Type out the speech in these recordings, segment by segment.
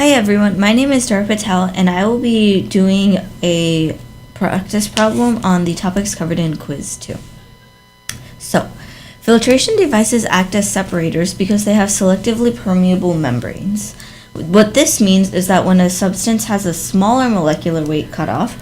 Hi everyone, my name is Dara Patel and I will be doing a practice problem on the topics covered in quiz 2. So, filtration devices act as separators because they have selectively permeable membranes. What this means is that when a substance has a smaller molecular weight cutoff,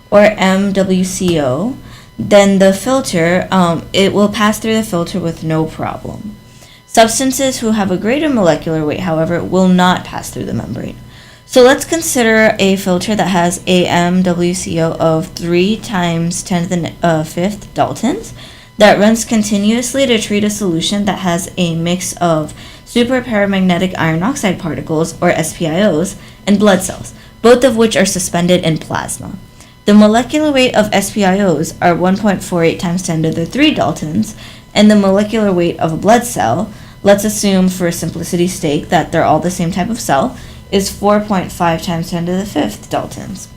or MWCO, then the filter, it will pass through the filter with no problem. Substances who have a greater molecular weight, however, will not pass through the membrane. So let's consider a filter that has a MWCO of 3 times 10 to the 5th Daltons that runs continuously to treat a solution that has a mix of superparamagnetic iron oxide particles, or SPIOs, and blood cells, both of which are suspended in plasma. The molecular weight of SPIOs are 1.48 times 10 to the 3 Daltons, and the molecular weight of a blood cell, let's assume for simplicity's sake that they're all the same type of cell, is 4.5 times 10 to the 5th Daltons.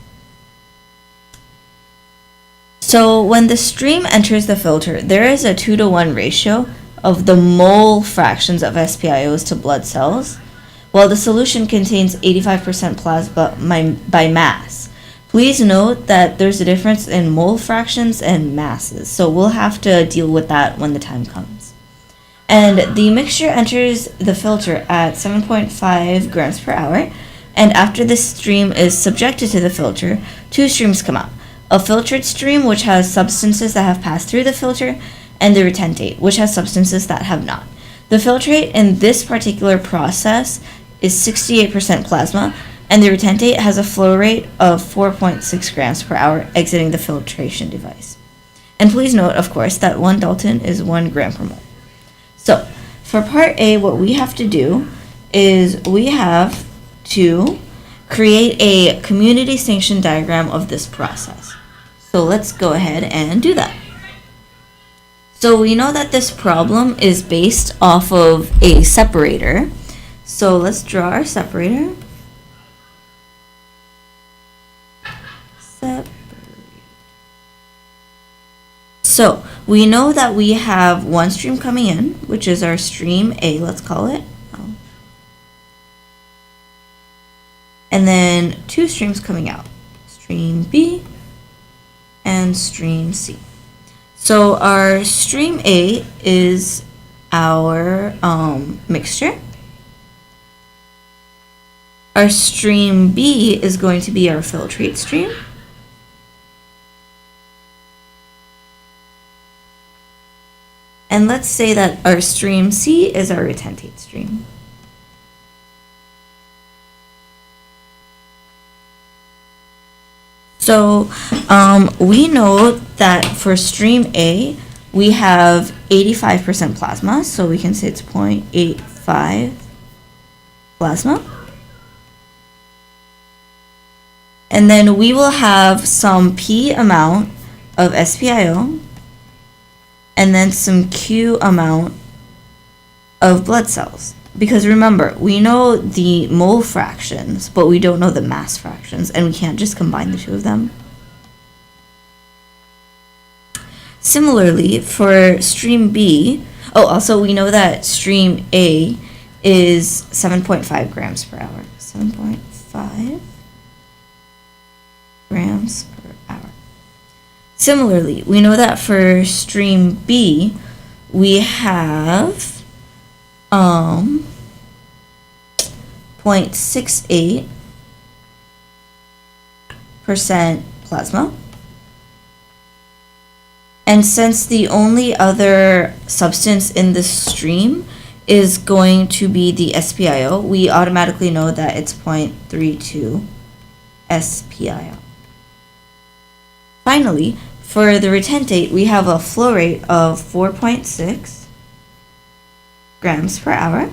So when the stream enters the filter, there is a 2-to-1 ratio of the mole fractions of SPIOs to blood cells, while the solution contains 85% plasma by mass. Please note that there's a difference in mole fractions and masses, so we'll have to deal with that when the time comes. And the mixture enters the filter at 7.5 grams per hour, and after the stream is subjected to the filter, 2 streams come out. A filtered stream, which has substances that have passed through the filter, and the retentate, which has substances that have not. The filtrate in this particular process is 68% plasma, and the retentate has a flow rate of 4.6 grams per hour exiting the filtration device. And please note, of course, that 1 Dalton is 1 gram per mole. So, for part A, what we have to do is we have to create a community sanction diagram of this process. So let's go ahead and do that. So we know that this problem is based off of a separator. So let's draw our separator. So we know that we have 1 stream coming in, which is our stream A, let's call it. And then 2 streams coming out, stream B and stream C. So our stream A is our mixture. Our stream B is going to be our filtrate stream. And let's say that our stream C is our retentate stream. So we know that for stream A, we have 85% plasma, so we can say it's 0.85 plasma. And then we will have some P amount of SPIO, and then some Q amount of blood cells. Because remember, we know the mole fractions, but we don't know the mass fractions, and we can't just combine the 2 of them. Similarly, for stream B, also we know that stream A is 7.5 grams per hour. 7.5 grams per hour. Similarly, we know that for stream B, we have 0.68% plasma. And since the only other substance in this stream is going to be the SPIO, we automatically know that it's 0.32 SPIO. Finally, for the retentate, we have a flow rate of 4.6 grams per hour.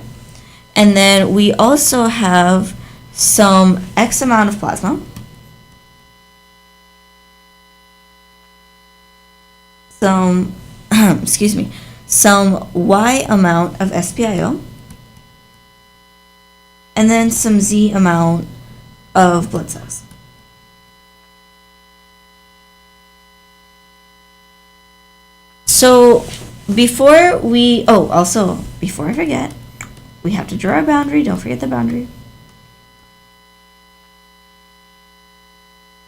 And then we also have some X amount of plasma, some Y amount of SPIO, and then some Z amount of blood cells. So before I forget, we have to draw a boundary. Don't forget the boundary.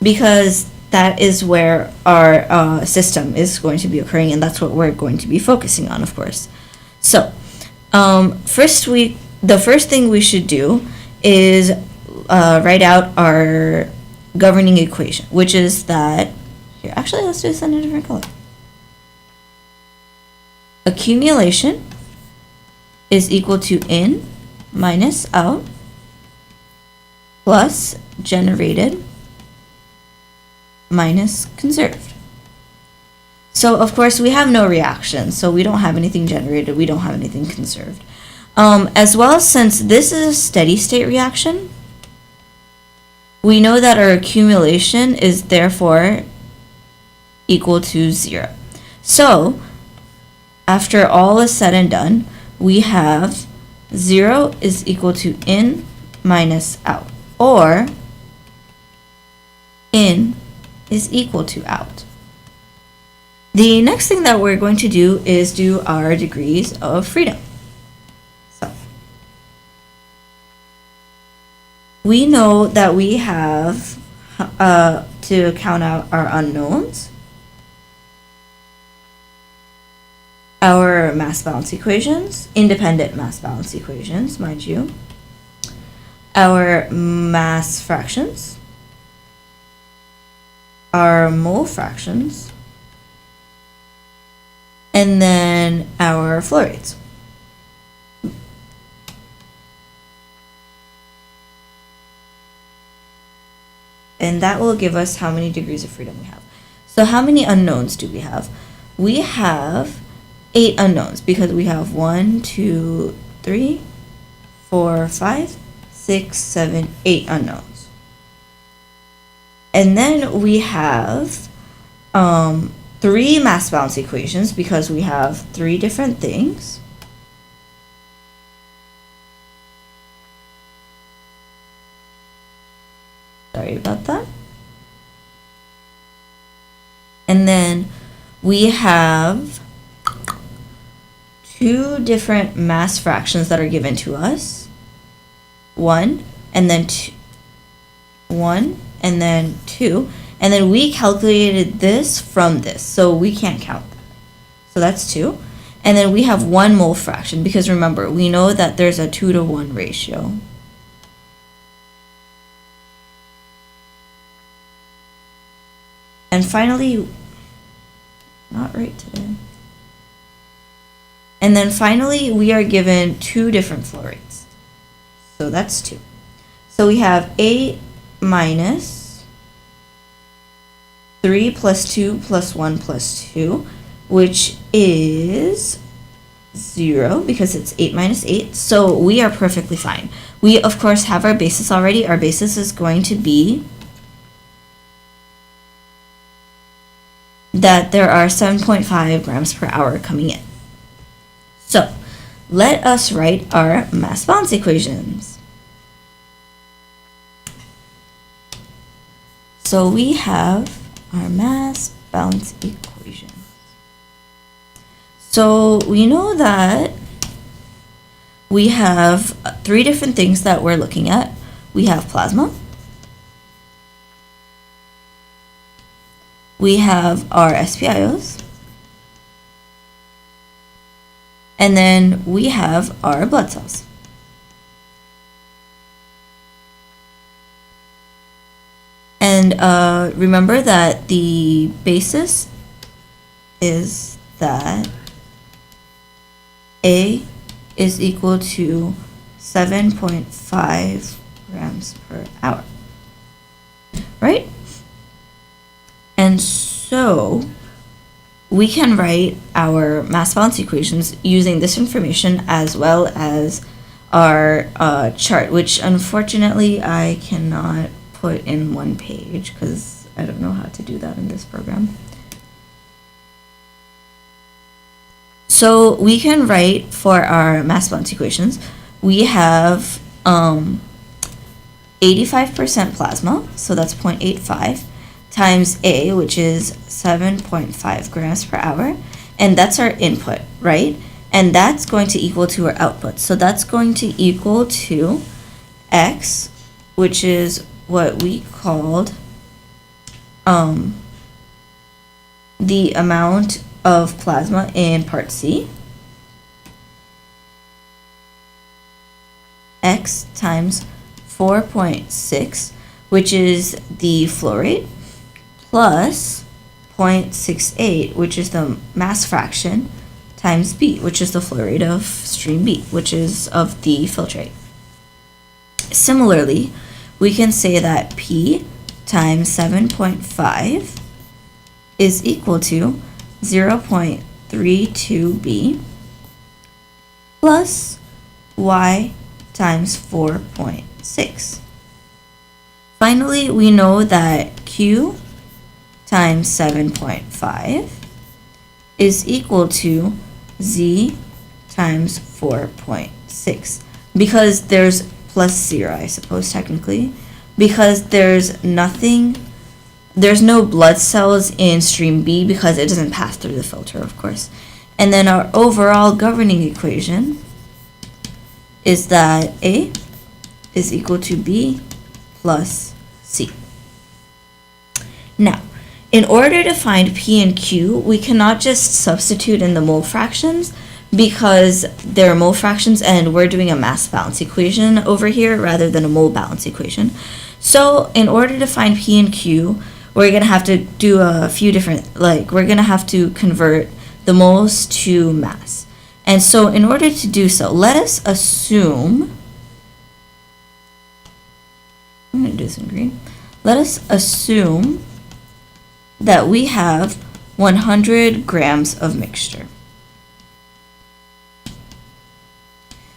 because that is where our system is going to be occurring, and that's what we're going to be focusing on, of course. So, the first thing we should do is write out our governing equation, which is that, here, actually, let's do this in a different color. Accumulation is equal to in minus out plus generated minus conserved. So, of course, we have no reaction, so we don't have anything generated, we don't have anything conserved. As well, since this is a steady state reaction, we know that our accumulation is therefore equal to 0. So, after all is said and done, we have 0 is equal to in minus out, or in is equal to out. The next thing that we're going to do is do our degrees of freedom. So, we know that we have to count out our unknowns, our mass balance equations, independent mass balance equations, mind you, our mass fractions, our mole fractions, and then our flow rates. And that will give us how many degrees of freedom we have. So how many unknowns do we have? We have 8 unknowns because we have 1, 2, 3, 4, 5, 6, 7, 8 unknowns. And then we have 3 mass balance equations because we have 3 different things. Sorry about that. And then we have 2 different mass fractions that are given to us. 1 and then 2. 1 and then 2. And then we calculated this from this, so we can't count that. So that's 2. And then we have 1 mole fraction, because remember, we know that there's a 2-to-1 ratio. And finally, not right today. And then finally, we are given 2 different flow rates. So that's 2. So we have 8 minus 3 plus 2 plus 1 plus 2, which is 0 because it's 8 minus 8. So we are perfectly fine. We, of course, have our basis already. Our basis is going to be that there are 7.5 grams per hour coming in. So let us write our mass balance equations. So we have our mass balance equation. So we know that we have 3 different things that we're looking at. We have plasma, we have our SPIOs, and then we have our blood cells. And remember that the basis is that A is equal to 7.5 grams per hour, right? And so we can write our mass balance equations using this information as well as our chart, which unfortunately I cannot put in one page because I don't know how to do that in this program. So we can write for our mass balance equations, we have 85% plasma, so that's 0.85, times A, which is 7.5 grams per hour, and that's our input, right? And that's going to equal to our output. So that's going to equal to X, which is what we called the amount of plasma in part C, X times 4.6, which is the flow rate, plus 0.68, which is the mass fraction, times B, which is the flow rate of stream B, which is of the filtrate. Similarly, we can say that P times 7.5 is equal to 0.32B plus Y times 4.6. Finally, we know that Q times 7.5 is equal to Z times 4.6. Because there's plus 0, I suppose, technically. Because there's no blood cells in stream B because it doesn't pass through the filter, of course. And then our overall governing equation is that A is equal to B plus C. Now, in order to find P and Q, we cannot just substitute in the mole fractions because they're mole fractions and we're doing a mass balance equation over here rather than a mole balance equation. So in order to find P and Q, we're going to have to do a few different, we're going to have to convert the moles to mass. And so in order to do so, let us assume, I'm going to do this in green. Let us assume that we have 100 grams of mixture.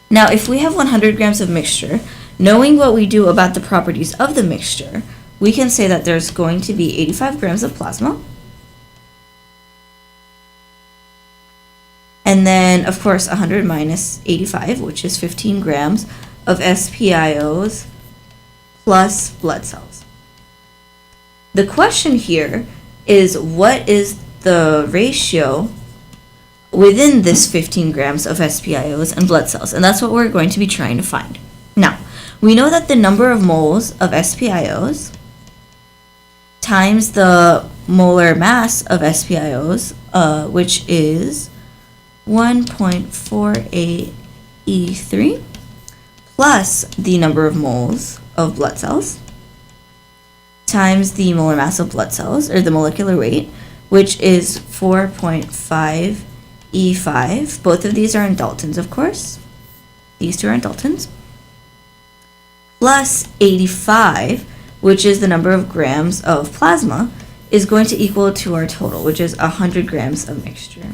Now, if we have 100 grams of mixture, knowing what we do about the properties of the mixture, we can say that there's going to be 85 grams of plasma. And then, of course, 100 minus 85, which is 15 grams of SPIOs plus blood cells. The question here is, what is the ratio within this 15 grams of SPIOs and blood cells? And that's what we're going to be trying to find. Now, we know that the number of moles of SPIOs times the molar mass of SPIOs, which is 1.48 E3, plus the number of moles of blood cells times the molar mass of blood cells, or the molecular weight, which is 4.5 E5. Both of these are in Daltons, of course. These two are in Daltons. Plus 85, which is the number of grams of plasma, is going to equal to our total, which is 100 grams of mixture.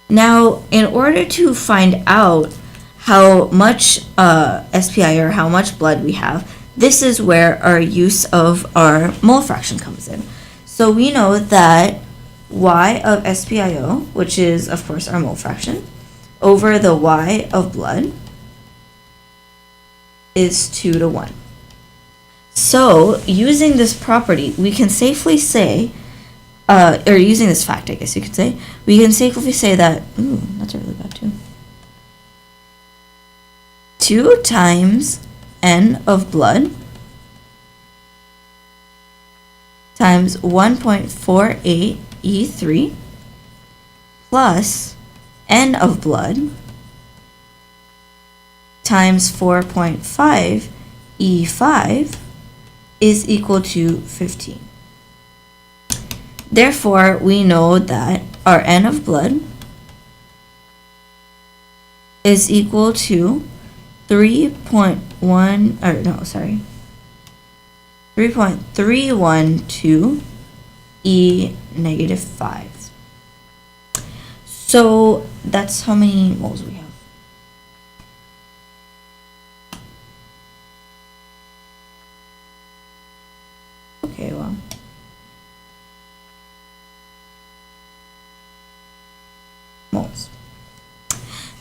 Now, in order to find out how much SPI, or how much blood we have, this is where our use of our mole fraction comes in. So we know that Y of SPIO, which is, of course, our mole fraction, over the Y of blood is 2 to 1. So, using this property, we can safely say, or using this fact, I guess you could say, we can safely say that, ooh, that's a really bad 2. 2 times N of blood times 1.48 E3 plus N of blood times 4.5 E5 is equal to 15. Therefore, we know that our N of blood is equal to 3.312 E negative 5. So that's how many moles we have. Okay, well. Moles.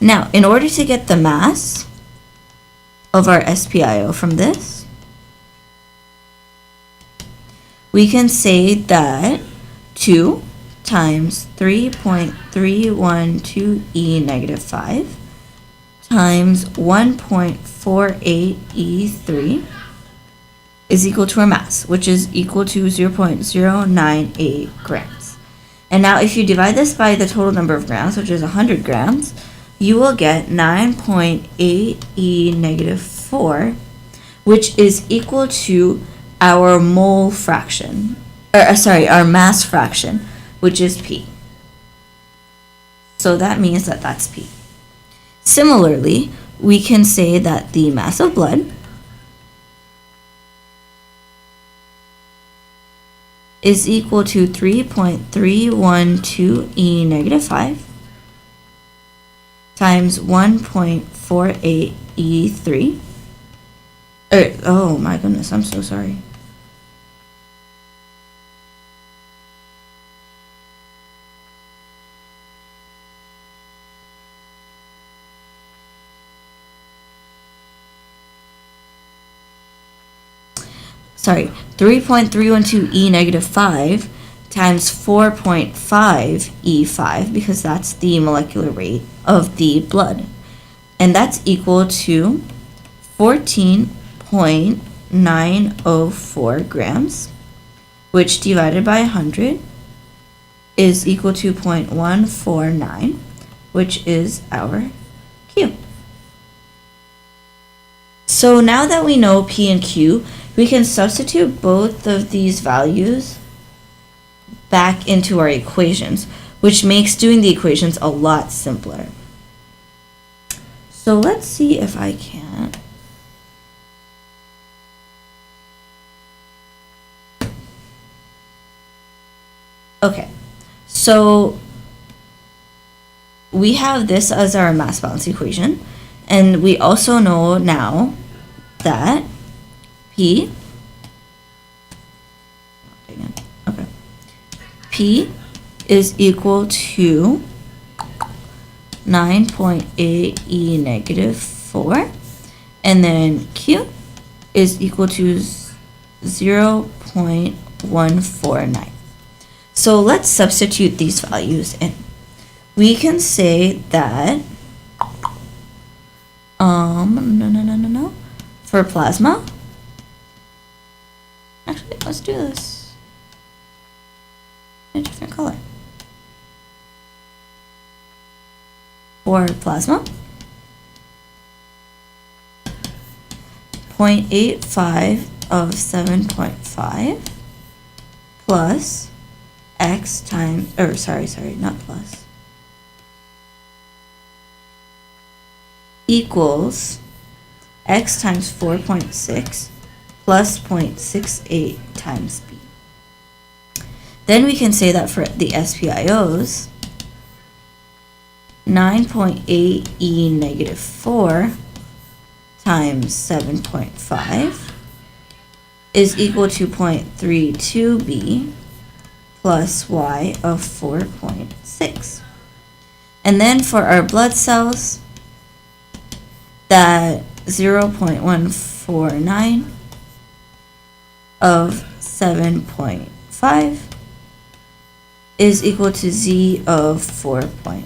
Now, in order to get the mass of our SPIO from this, we can say that 2 times 3.312 E negative 5 times 1.48 E3 is equal to our mass, which is equal to 0.098 grams. And now if you divide this by the total number of grams, which is 100 grams, you will get 9.8 e negative 4, which is equal to our mole fraction, our mass fraction, which is P. So that means that that's P. Similarly, we can say that the mass of blood is equal to 3.312 e negative 5 times 1.48 e3. Oh my goodness, I'm so sorry. Sorry, 3.312 e negative 5 times 4.5 e5, because that's the molecular weight of the blood. And that's equal to 14.904 grams, which divided by 100 is equal to 0.149, which is our Q. So now that we know P and Q, we can substitute both of these values back into our equations, which makes doing the equations a lot simpler. So let's see if I can. Okay, so we have this as our mass balance equation, and we also know now that P, okay, P is equal to 9.8 e negative 4, and then Q is equal to 0.149. So let's substitute these values in. We can say that for plasma, actually, let's do this in a different color. For plasma, 0.85 of 7.5 plus X times, not plus, equals X times 4.6 plus 0.68 times B. Then we can say that for the SPIOs, 9.8 e negative 4 times 7.5 is equal to 0.32 B plus Y of 4.6. And then for our blood cells, that 0.149 of 7.5 is equal to Z of 4.6.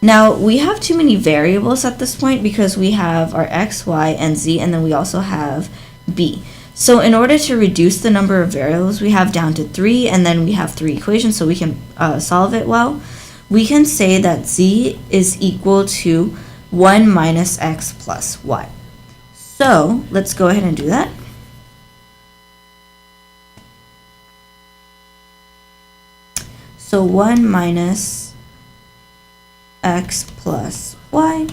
Now, we have too many variables at this point because we have our X, Y, and Z, and then we also have B. So in order to reduce the number of variables we have down to 3, and then we have 3 equations so we can solve it well, we can say that Z is equal to 1 minus X plus Y. So let's go ahead and do that. So 1 minus X plus Y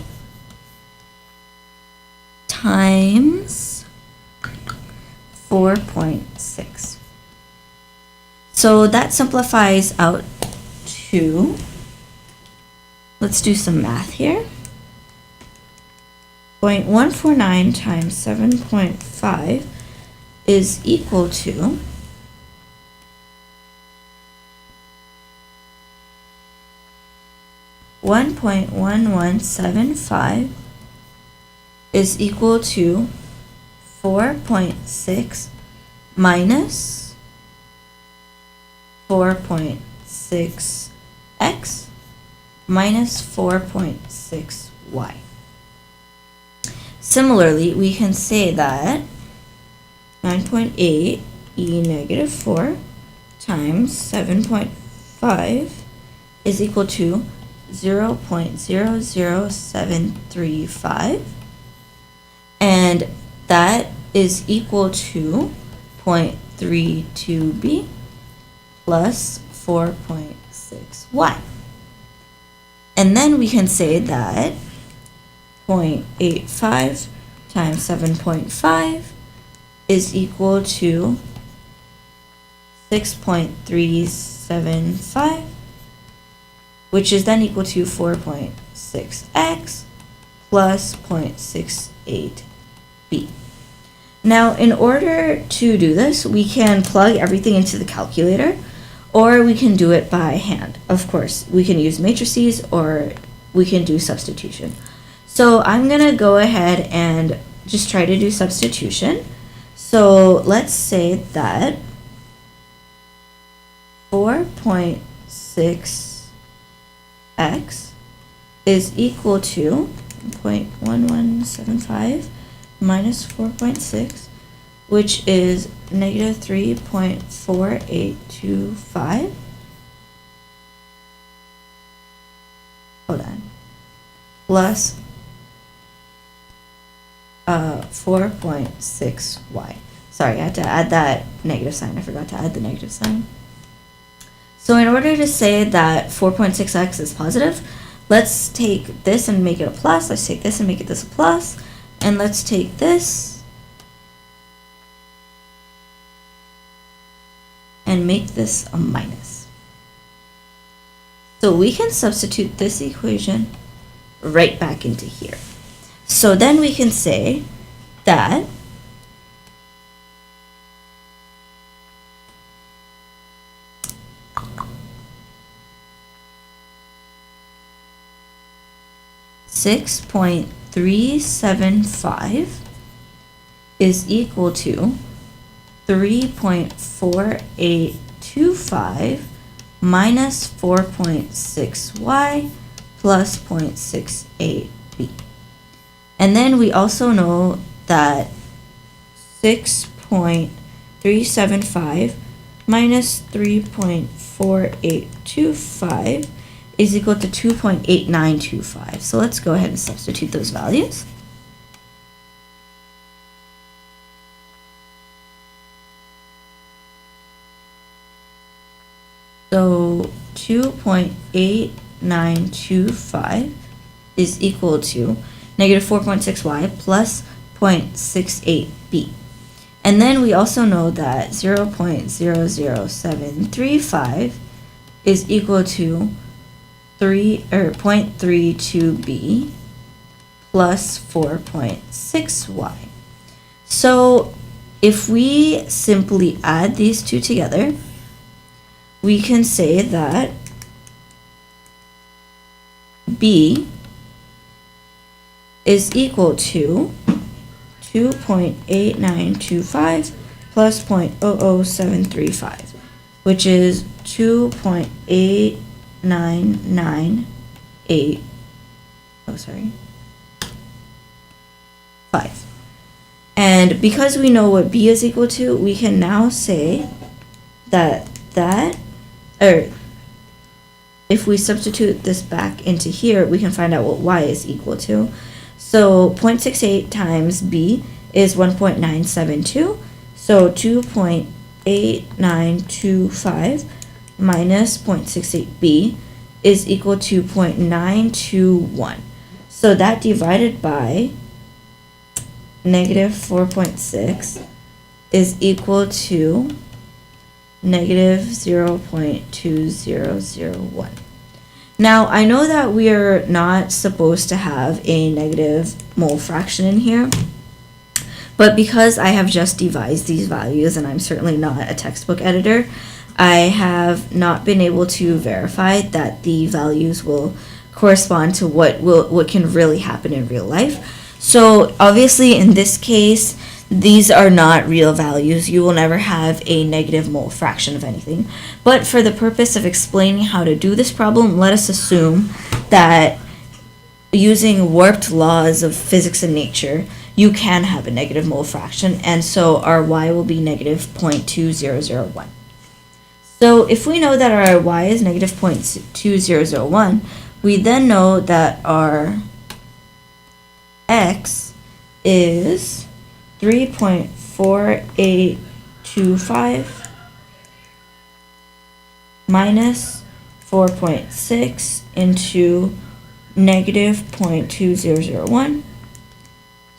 times 4.6. So that simplifies out to, let's do some math here. 0.149 times 7.5 is equal to 1.1175 is equal to 4.6 minus 4.6x minus 4.6y. Similarly, we can say that 9.8 e negative 4 times 7.5 is equal to 0.00735, and that is equal to 0.32b plus 4.6y. And then we can say that 0.85 times 7.5 is equal to 6.375, which is then equal to 4.6x plus 0.68b. Now, in order to do this, we can plug everything into the calculator, or we can do it by hand. Of course, we can use matrices, or we can do substitution. So I'm going to go ahead and just try to do substitution. So let's say that 4.6x is equal to 0.1175 minus 4.6, which is negative 3.4825. Hold on. Plus 4.6y. Sorry, I had to add that negative sign. I forgot to add the negative sign. So in order to say that 4.6x is positive, let's take this and make it a plus. Let's take this and make it this a plus. And let's take this and make this a minus. So we can substitute this equation right back into here. So then we can say that $6.375 is equal to 3.4825 minus 4.6y plus 0.68b. And then we also know that 6.375 minus 3.4825 is equal to 2.8925. So let's go ahead and substitute those values. So 2.8925 is equal to negative 4.6y plus 0.68b. And then we also know that 0.00735 is equal to 0.32b plus 4.6y. So if we simply add these two together, we can say that b is equal to 2.8925 plus 0.00735, which is 2.8998, five. And because we know what b is equal to, we can now say that if we substitute this back into here, we can find out what y is equal to. So 0.68 times b is 1.972. So 2.8925 minus 0.68b is equal to 0.921. So that divided by negative 4.6 is equal to negative 0.2001. Now, I know that we are not supposed to have a negative mole fraction in here, but because I have just devised these values, and I'm certainly not a textbook editor, I have not been able to verify that the values will correspond to what can really happen in real life. So obviously in this case, these are not real values. You will never have a negative mole fraction of anything. But for the purpose of explaining how to do this problem, let us assume that using warped laws of physics and nature, you can have a negative mole fraction, and so our y will be negative 0.2001. So if we know that our y is negative 0.2001, we then know that our x is 3.4825 minus 4.6 into negative 0.2001.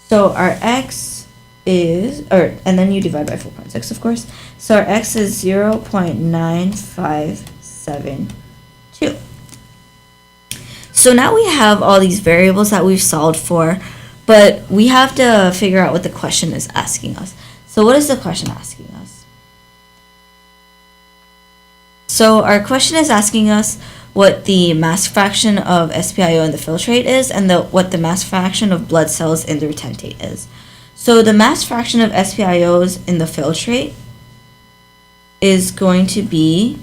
So our x is, and then you divide by 4.6, of course. So our x is 0.9572. So now we have all these variables that we've solved for, but we have to figure out what the question is asking us. So what is the question asking us? So our question is asking us what the mass fraction of SPIO in the filtrate is, and what the mass fraction of blood cells in the retentate is. So the mass fraction of SPIOs in the filtrate is going to be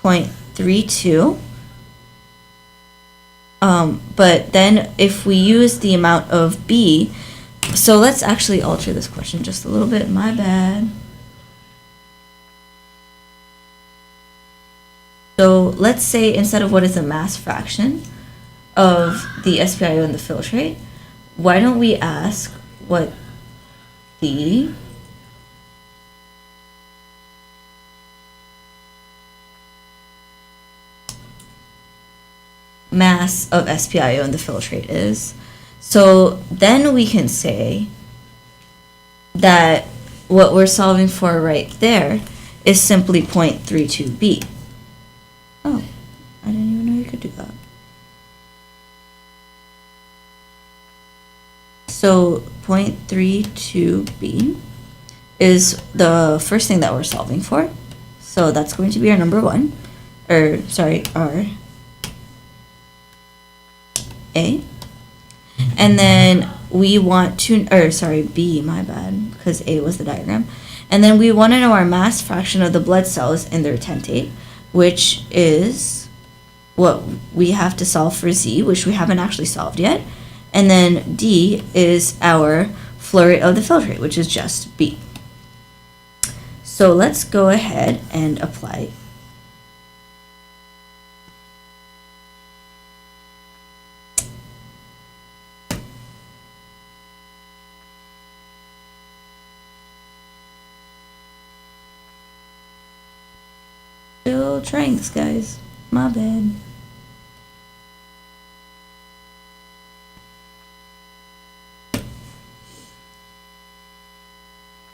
0.32. But then if we use the amount of B, so let's actually alter this question just a little bit, my bad. So let's say instead of what is the mass fraction of the SPIO in the filtrate, why don't we ask what the mass of SPIO in the filtrate is. So then we can say that what we're solving for right there is simply 0.32B. Oh, I didn't even know you could do that. So 0.32B is the first thing that we're solving for. So that's going to be our number one, or sorry, our A. And then we want to, or sorry, B, my bad, because A was the diagram. And then we want to know our mass fraction of the blood cells in the retentate, which is what we have to solve for Z, which we haven't actually solved yet. And then D is our flow rate of the filtrate, which is just B. So let's go ahead and apply. Still trying this, guys. My bad.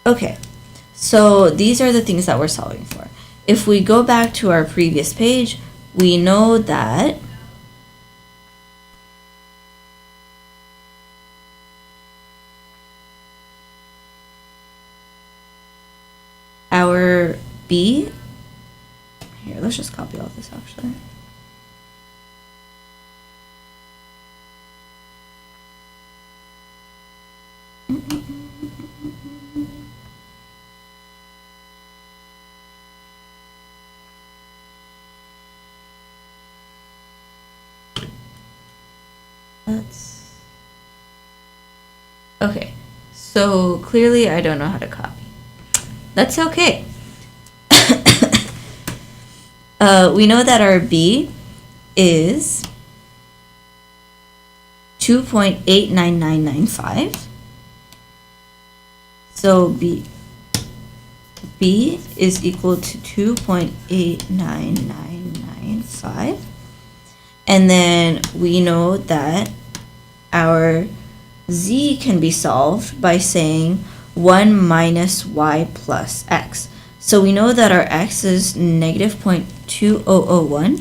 Okay, so these are the things that we're solving for. If we go back to our previous page, we know that our B, here, let's just copy all this actually. Okay, so clearly I don't know how to copy. That's okay. We know that our B is 2.89995. So B is equal to 2.89995. And then we know that our Z can be solved by saying 1 minus y plus x. So we know that our x is negative 0.2001.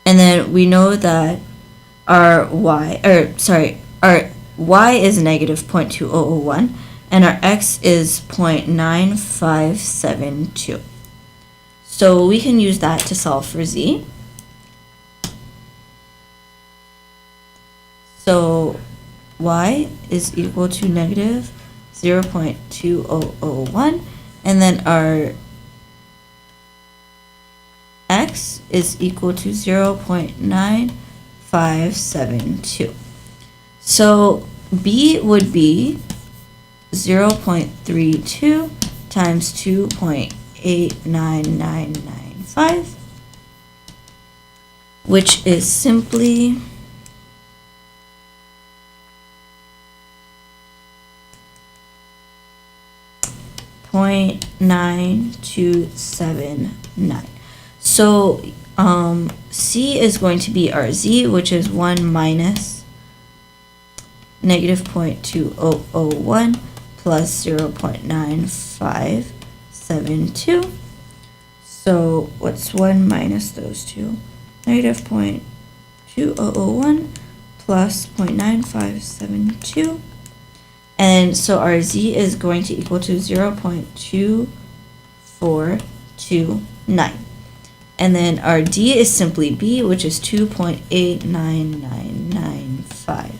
And then we know that our our y is negative 0.2001, and our x is 0.9572. So we can use that to solve for Z. So y is equal to negative 0.2001, and then our x x is equal to 0.9572. So b would be 0.32 times 2.89995, which is simply 0.9279. So C is going to be our Z, which is 1 minus negative 0.2001 plus 0.9572. So what's 1 minus those two? Negative 0.2001 plus 0.9572. And so our Z is going to equal to 0.2429. And then our D is simply B, which is 2.89995.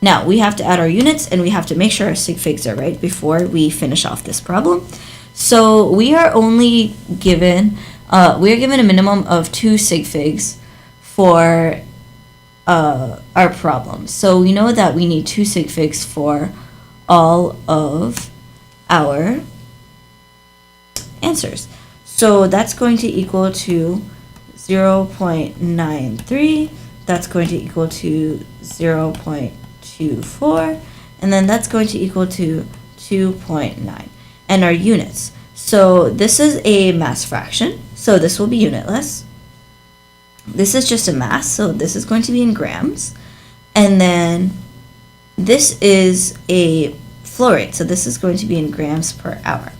Now, we have to add our units, and we have to make sure our sig figs are right before we finish off this problem. So we are only given, we are given a minimum of 2 sig figs for our problem. So we know that we need 2 sig figs for all of our answers. So that's going to equal to 0.93, that's going to equal to 0.24, and then that's going to equal to 2.9. And our units. So this is a mass fraction, so this will be unitless. This is just a mass, so this is going to be in grams. And then this is a flow rate, so this is going to be in grams per hour.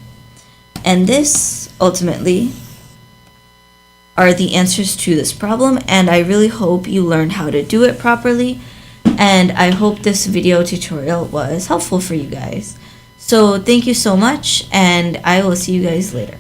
And this ultimately are the answers to this problem, and I really hope you learned how to do it properly, and I hope this video tutorial was helpful for you guys. So thank you so much, and I will see you guys later.